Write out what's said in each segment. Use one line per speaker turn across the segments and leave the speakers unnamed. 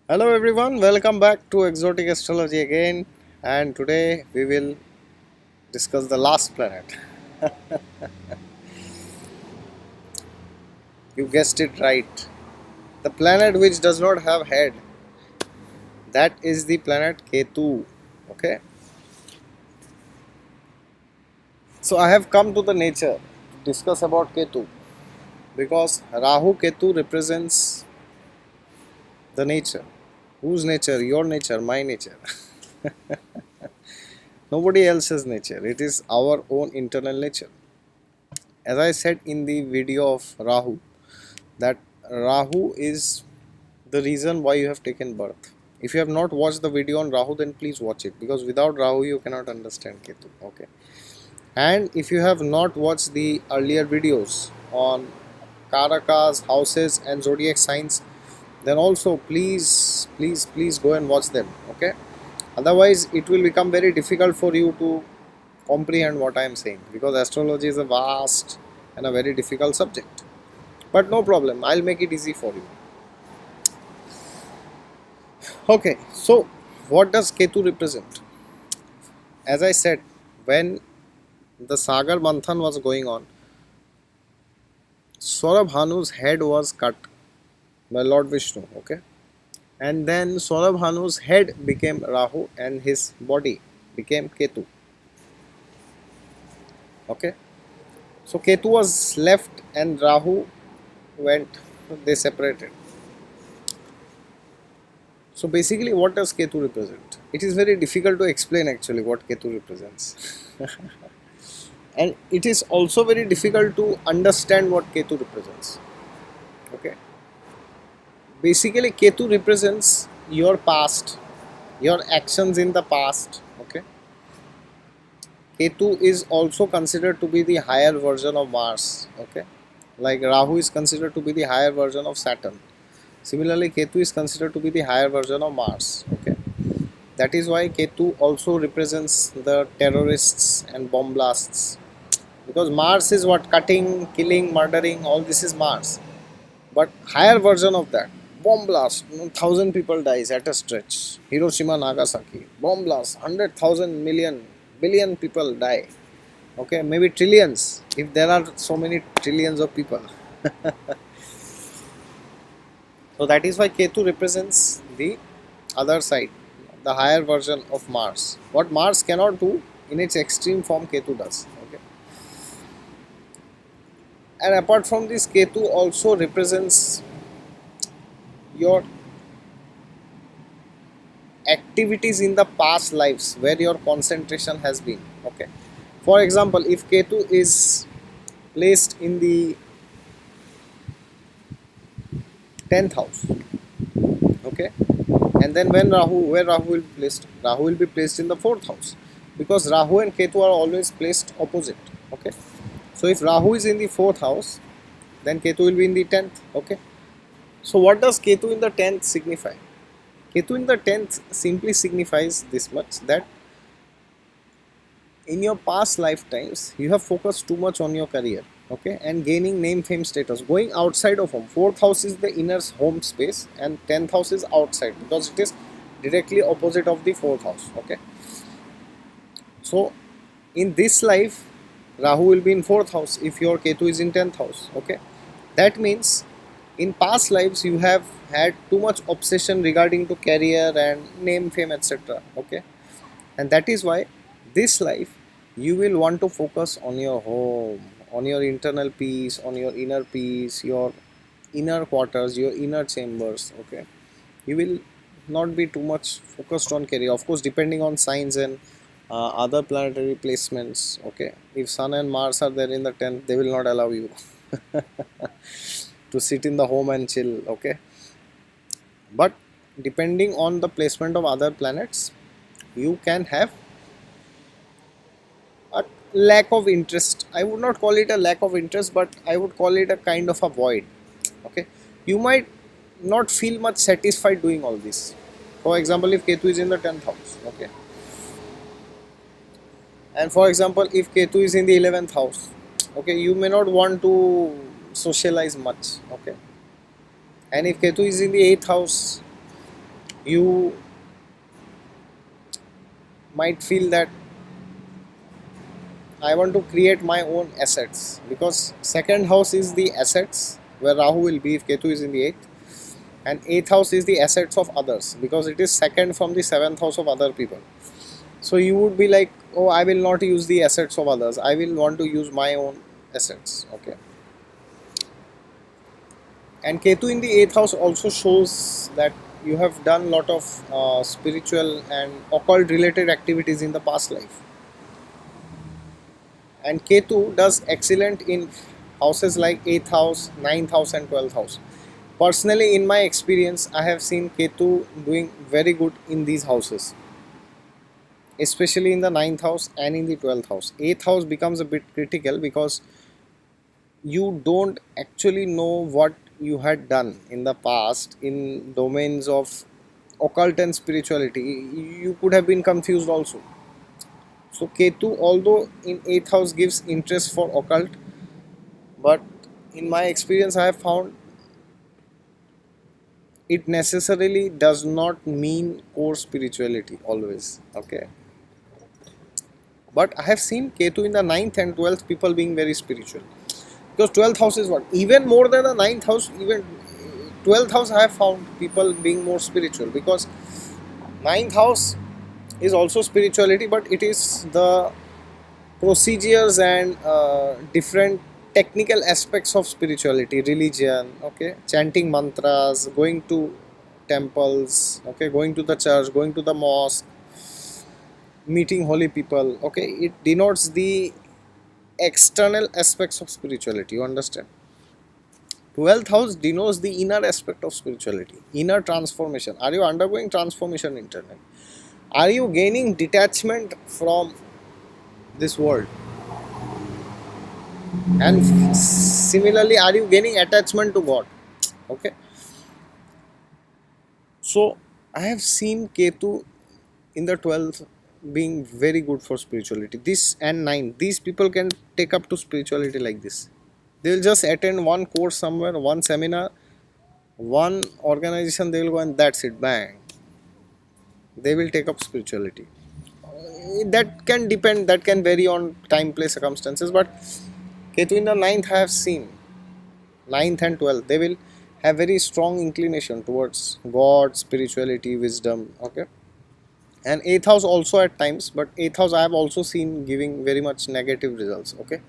Hello everyone, welcome back to Exotic Astrology again, and today we will discuss the last planet. You guessed it right. The planet which does not have head, that is the planet Ketu. Okay? So I have come to the nature to discuss about Ketu because Rahu Ketu represents the nature. Whose nature? Your nature, my nature. Nobody else's nature. It is our own internal nature. As I said in the video of Rahu, that Rahu is the reason why you have taken birth. If you have not watched the video on Rahu, then please watch it because without Rahu you cannot understand Ketu. Okay. And if you have not watched the earlier videos on Karakas, houses, and zodiac signs, then also please go and watch them. Okay. Otherwise, it will become very difficult for you to comprehend what I am saying because astrology is a vast and a very difficult subject. But no problem, I'll make it easy for you. Okay, so what does Ketu represent? As I said, when the Sagar Manthan was going on, Saurabhanu's head was cut by Lord Vishnu, okay? And then Saurabhanu's head became Rahu and his body became Ketu, okay? So Ketu was left and Rahu went, they separated. So basically, what does Ketu represent? It is very difficult to explain actually what Ketu represents. And it is also very difficult to understand what Ketu represents. Okay. Basically, Ketu represents your past, your actions in the past. Okay. Ketu is also considered to be the higher version of Mars. Okay. Like Rahu is considered to be the higher version of Saturn. Similarly, Ketu is considered to be the higher version of Mars. Okay. That is why Ketu also represents the terrorists and bomb blasts. Because Mars is what? Cutting, killing, murdering, all this is Mars. But higher version of that, bomb blast, 1,000 people dies at a stretch. Hiroshima, Nagasaki, bomb blast, 100,000 million, billion people die. Okay, maybe trillions, if there are so many trillions of people. So that is why Ketu represents the other side, the higher version of Mars. What Mars cannot do, in its extreme form, Ketu does. Okay. And apart from this, Ketu also represents your activities in the past lives where your concentration has been. Okay. For example, if Ketu is placed in the 10th house, okay, and then when Rahu, where Rahu will be placed? Rahu will be placed in the 4th house because Rahu and Ketu are always placed opposite. Okay. So if Rahu is in the 4th house, then Ketu will be in the 10th. Okay. So what does Ketu in the 10th signify? Ketu in the 10th simply signifies this much, that in your past lifetimes you have focused too much on your career, okay, and gaining name, fame, status, going outside of home. 4th house is the inner home space and 10th house is outside because it is directly opposite of the 4th house. Okay, so in this life Rahu will be in 4th house if your Ketu is in 10th house. Okay, that means in past lives you have had too much obsession regarding to career and name, fame, etc. Okay, and that is why this life you will want to focus on your home, on your internal peace, on your inner peace, your inner quarters, your inner chambers. Okay, you will not be too much focused on career, of course, depending on signs and other planetary placements. Okay, if Sun and Mars are there in the 10th, they will not allow you to sit in the home and chill. Okay, but depending on the placement of other planets, you can have a lack of interest. I would not call it a lack of interest, but I would call it a kind of a void. Okay, you might not feel much satisfied doing all this. For example, if Ketu is in the 10th house, okay, and for example if Ketu is in the 11th house, okay, you may not want to socialize much. Okay, and if Ketu is in the 8th house, You might feel that I want to create my own assets, because second house is the assets where Rahu will be if Ketu is in the eighth, and eighth house is the assets of others because it is second from the seventh house of other people. So you would be like, oh, I will not use the assets of others. I will want to use my own assets. Okay. And Ketu in the eighth house also shows that you have done lot of spiritual and occult related activities in the past life. And Ketu does excellent in houses like 8th house, 9th house and 12th house. Personally, in my experience, I have seen Ketu doing very good in these houses, especially in the 9th house and in the 12th house. 8th house becomes a bit critical because you don't actually know what you had done in the past in domains of occult and spirituality. You could have been confused also. So Ketu, although in 8th house gives interest for occult, but in my experience I have found it necessarily does not mean core spirituality always. Okay, but I have seen Ketu in the ninth and 12th people being very spiritual, because 12th house is what, even more than the ninth house, even 12th house I have found people being more spiritual, because ninth house is also spirituality, but it is the procedures and different technical aspects of spirituality, religion. Okay, chanting mantras, going to temples, okay, going to the church, going to the mosque, meeting holy people. Okay, it denotes the external aspects of spirituality, you understand. 12th house denotes the inner aspect of spirituality, inner transformation. Are you undergoing transformation internally? Are you gaining detachment from this world? And similarly, are you gaining attachment to God? Okay, so I have seen Ketu in the 12th being very good for spirituality. This and 9, these people can take up to spirituality like this. They will just attend one course somewhere, one seminar, one organization, they will go and that's it, bang, they will take up spirituality. That can depend, that can vary on time, place, circumstances, but Ketu in the ninth I have seen, ninth and 12th, they will have very strong inclination towards God, spirituality, wisdom. Okay, and 8th house also at times, but 8th house I have also seen giving very much negative results. Okay,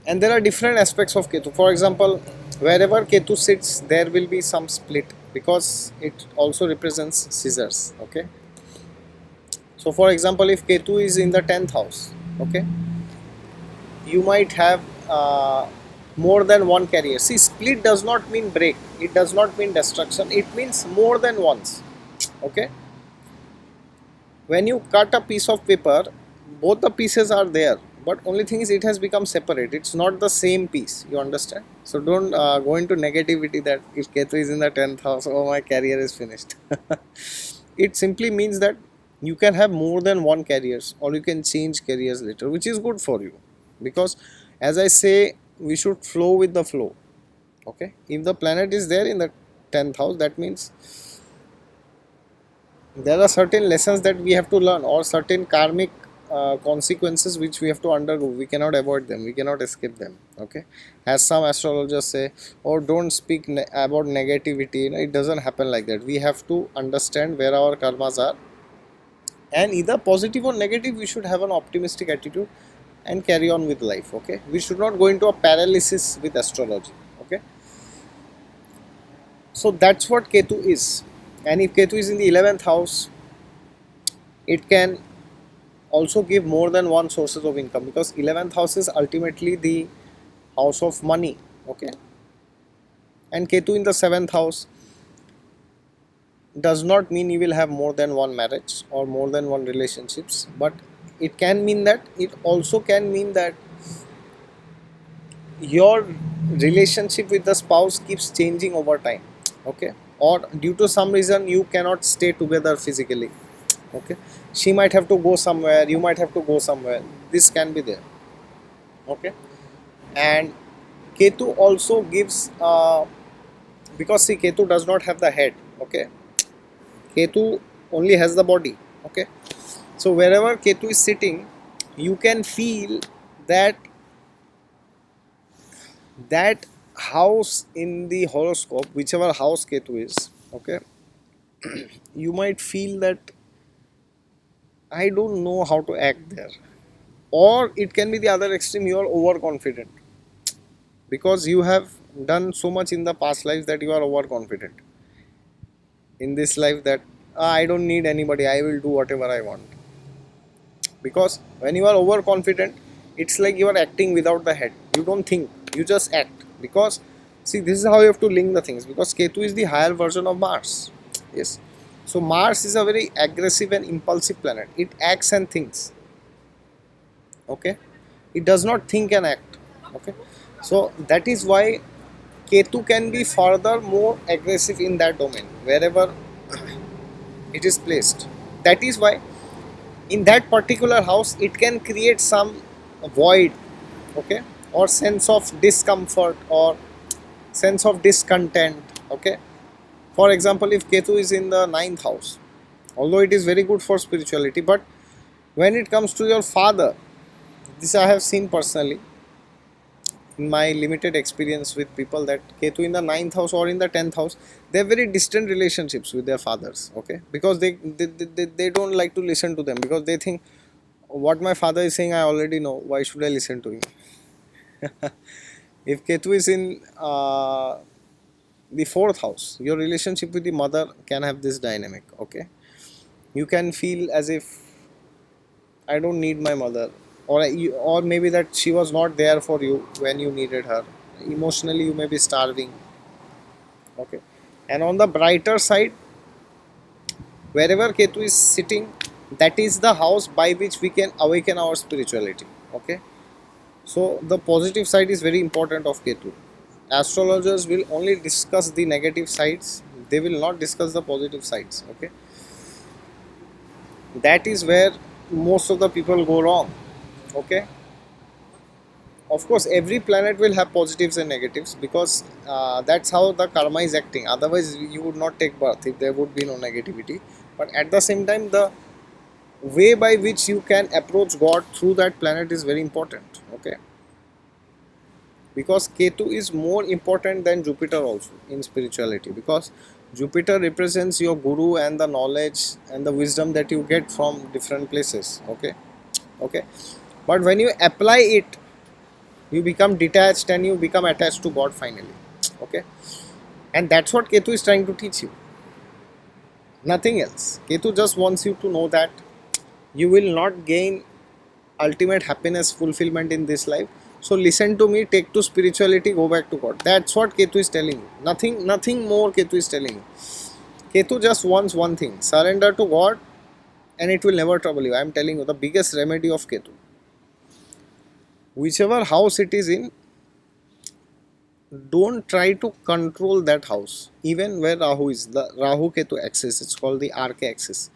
and there are different aspects of Ketu. For example, wherever Ketu sits there will be some split, because it also represents scissors. Okay, so for example, if Ketu is in the 10th house, okay, you might have more than one carrier. See, split does not mean break, it does not mean destruction, it means more than once. Okay, when you cut a piece of paper, both the pieces are there, but only thing is it has become separate, it's not the same piece, you understand. So don't go into negativity that if Ketu is in the 10th house, oh, my career is finished. It simply means that you can have more than one careers, or you can change careers later, which is good for you, because as I say, we should flow with the flow. Okay, if the planet is there in the 10th house, that means there are certain lessons that we have to learn, or certain karmic consequences which we have to undergo. We cannot avoid them, we cannot escape them. Okay, as some astrologers say, or don't speak about negativity, it doesn't happen like that. We have to understand where our karmas are, and either positive or negative, we should have an optimistic attitude and carry on with life. Okay, we should not go into a paralysis with astrology. Okay, so that's what Ketu is. And if Ketu is in the 11th house, it can also give more than one sources of income, because 11th house is ultimately the house of money. Okay, and Ketu in the 7th house does not mean you will have more than one marriage or more than one relationships, but it can mean that, it also can mean that your relationship with the spouse keeps changing over time. Okay, or due to some reason you cannot stay together physically. Okay, she might have to go somewhere, you might have to go somewhere, this can be there. Okay, and Ketu also gives because see, Ketu does not have the head. Okay, Ketu only has the body. Okay, so wherever Ketu is sitting, you can feel that that house in the horoscope, whichever house Ketu is. Okay, you might feel that I don't know how to act there, or it can be the other extreme. You are overconfident because you have done so much in the past lives that you are overconfident in this life that I don't need anybody, I will do whatever I want. Because when you are overconfident, it's like you are acting without the head. You don't think, you just act. Because see, this is how you have to link the things, because Ketu is the higher version of Mars. Yes, so Mars is a very aggressive and impulsive planet. It acts and thinks. Okay, it does not think and act. Okay, so that is why Ketu can be further more aggressive in that domain wherever it is placed. That is why in that particular house it can create some void, okay, or sense of discomfort or sense of discontent. Okay, for example, if Ketu is in the ninth house, although it is very good for spirituality, but when it comes to your father, this I have seen personally in my limited experience with people, that Ketu in the ninth house or in the 10th house, they have very distant relationships with their fathers. Okay, because they don't like to listen to them, because they think what my father is saying I already know, why should I listen to him. If Ketu is in the fourth house, your relationship with the mother can have this dynamic. Okay, you can feel as if I don't need my mother, or maybe that she was not there for you when you needed her. Emotionally, you may be starving. Okay, and on the brighter side, wherever Ketu is sitting, that is the house by which we can awaken our spirituality. Okay, so the positive side is very important of Ketu. Astrologers will only discuss the negative sides; they will not discuss the positive sides. Okay, that is where most of the people go wrong. Okay, of course, every planet will have positives and negatives, because that's how the karma is acting. Otherwise, you would not take birth if there would be no negativity. But at the same time, the way by which you can approach God through that planet is very important. Okay, because Ketu is more important than Jupiter also in spirituality, because Jupiter represents your guru and the knowledge and the wisdom that you get from different places. Okay, okay, but when you apply it, you become detached and you become attached to God finally. Okay, and that's what Ketu is trying to teach you, nothing else. Ketu just wants you to know that you will not gain ultimate happiness, fulfillment in this life. So listen to me, take to spirituality, go back to God. That's what Ketu is telling you. Nothing more Ketu is telling you. Ketu just wants one thing: surrender to God, and it will never trouble you. I am telling you the biggest remedy of Ketu. Whichever house it is in, don't try to control that house. Even where Rahu is, the Rahu Ketu axis, it's called the RK axis.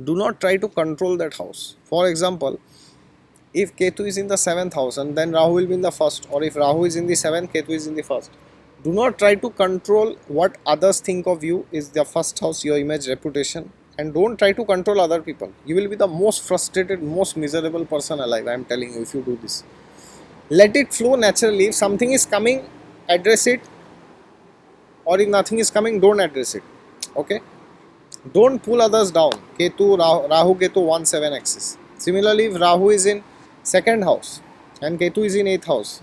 Do not try to control that house. For example, if Ketu is in the 7th house and then Rahu will be in the first, or if Rahu is in the 7th, Ketu is in the first, do not try to control what others think of you. Is the first house your image, reputation, and don't try to control other people. You will be the most frustrated, most miserable person alive, I am telling you, if you do this. Let it flow naturally. If something is coming, address it, or if nothing is coming, don't address it. Okay, don't pull others down. Ketu, Rahu Ketu 1 7 axis. Similarly, if Rahu is in second house and Ketu is in 8th house,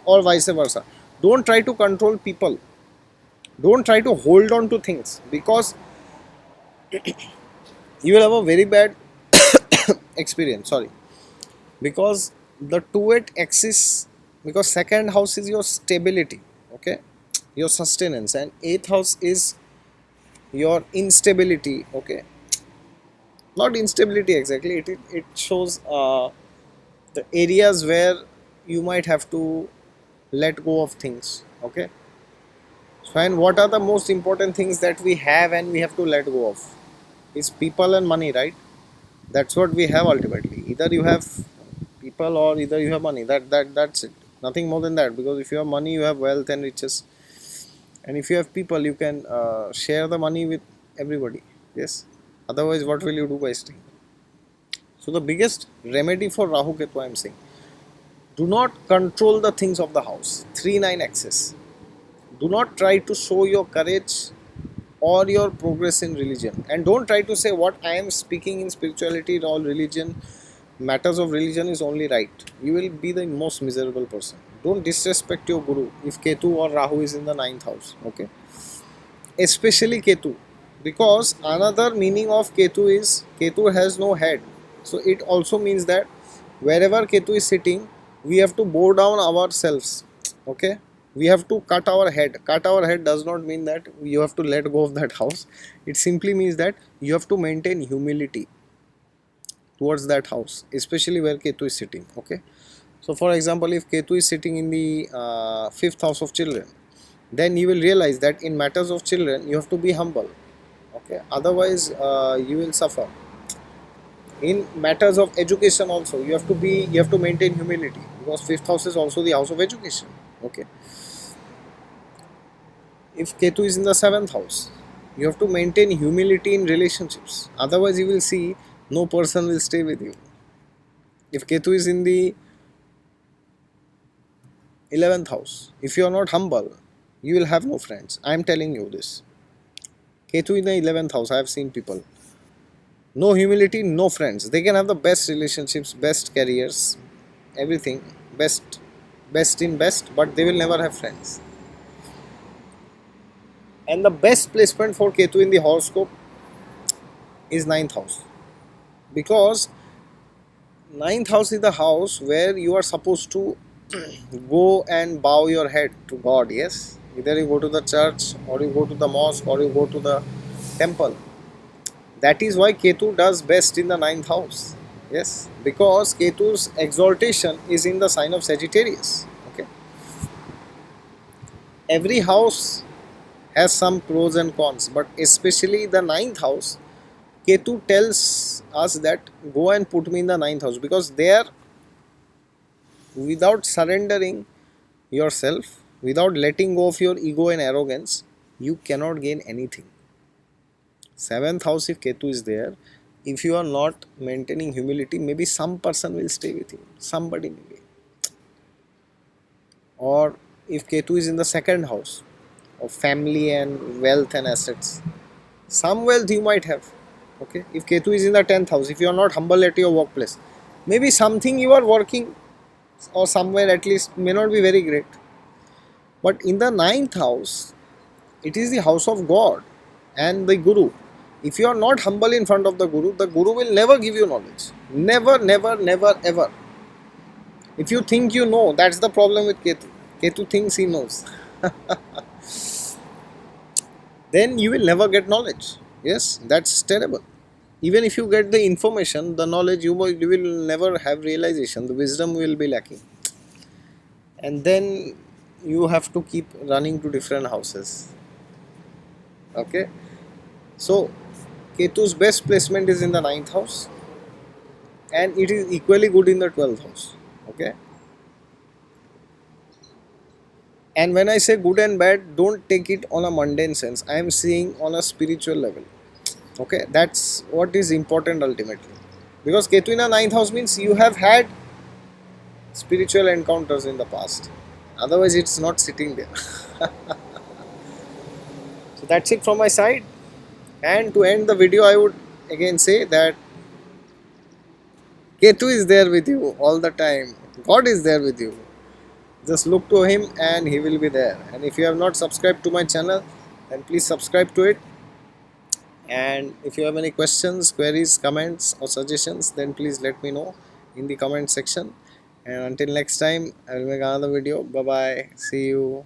or vice versa, don't try to control people. Don't try to hold on to things, because you will have a very bad experience. Sorry, because the 2 8 axis, because second house is your stability. Okay, your sustenance, and 8th house is your instability. Okay, not instability exactly, it shows the areas where you might have to let go of things. Okay, so and what are the most important things that we have and we have to let go of is people and money, right? That's what we have ultimately. Either you have people or either you have money. That's it, nothing more than that. Because if you have money, you have wealth and riches, and if you have people, you can share the money with everybody. Yes, Otherwise, what will you do by staying? So the biggest remedy for Rahu Ketu, I am saying, do not control the things of the house. 3-9 axis. Do not try to show your courage or your progress in religion, and don't try to say what I am speaking in spirituality or religion, matters of religion is only right. You will be the most miserable person. Don't disrespect your guru if Ketu or Rahu is in the ninth house. Okay, especially Ketu, because another meaning of Ketu is Ketu has no head. So it also means that wherever Ketu is sitting, we have to bow down ourselves. Okay, we have to cut our head. Cut our head does not mean that you have to let go of that house. It simply means that you have to maintain humility towards that house, especially where Ketu is sitting. Okay, so for example, if Ketu is sitting in the fifth house of children, then you will realize that in matters of children you have to be humble. Okay, otherwise you will suffer. In matters of education also, you have to maintain humility, because fifth house is also the house of education. Okay, if Ketu is in the seventh house, you have to maintain humility in relationships, otherwise you will see no person will stay with you. If Ketu is in the 11th house, if you are not humble, you will have no friends. I am telling you this. Ketu in the 11th house, I have seen people. No humility, no friends. They can have the best relationships, best careers, everything, best in best, but they will never have friends. And the best placement for Ketu in the horoscope is ninth house, because ninth house is the house where you are supposed to go and bow your head to God. Yes, either you go to the church or you go to the mosque or you go to the temple. That is why Ketu does best in the ninth house. Yes, because Ketu's exaltation is in the sign of Sagittarius. Okay, every house has some pros and cons, but especially the ninth house, Ketu tells us that go and put me in the ninth house, because there, without surrendering yourself, without letting go of your ego and arrogance, you cannot gain anything. Seventh house, if Ketu is there, if you are not maintaining humility, maybe some person will stay with you, somebody maybe. Or if Ketu is in the second house of family and wealth and assets, some wealth you might have. Okay, if Ketu is in the 10th house, if you are not humble at your workplace, maybe something you are working or somewhere at least may not be very great. But in the ninth house, it is the house of God and the Guru. If you are not humble in front of the Guru will never give you knowledge. Never, never, never, ever. If you think you know, that's the problem with Ketu. Ketu thinks he knows. Then you will never get knowledge. Yes, that's terrible. Even if you get the information, the knowledge, you will never have realization. The wisdom will be lacking. And then you have to keep running to different houses. Okay. So Ketu's best placement is in the ninth house, and it is equally good in the 12th house. Okay. And when I say good and bad, don't take it on a mundane sense. I am seeing on a spiritual level. Okay, that's what is important ultimately. Because Ketu in a ninth house means you have had spiritual encounters in the past. Otherwise, it's not sitting there. So that's it from my side. And to end the video, I would again say that Ketu is there with you all the time. God is there with you. Just look to him and he will be there. And if you have not subscribed to my channel, then please subscribe to it. And if you have any questions, queries, comments or suggestions, then please let me know in the comment section. And until next time, I will make another video. Bye bye. See you.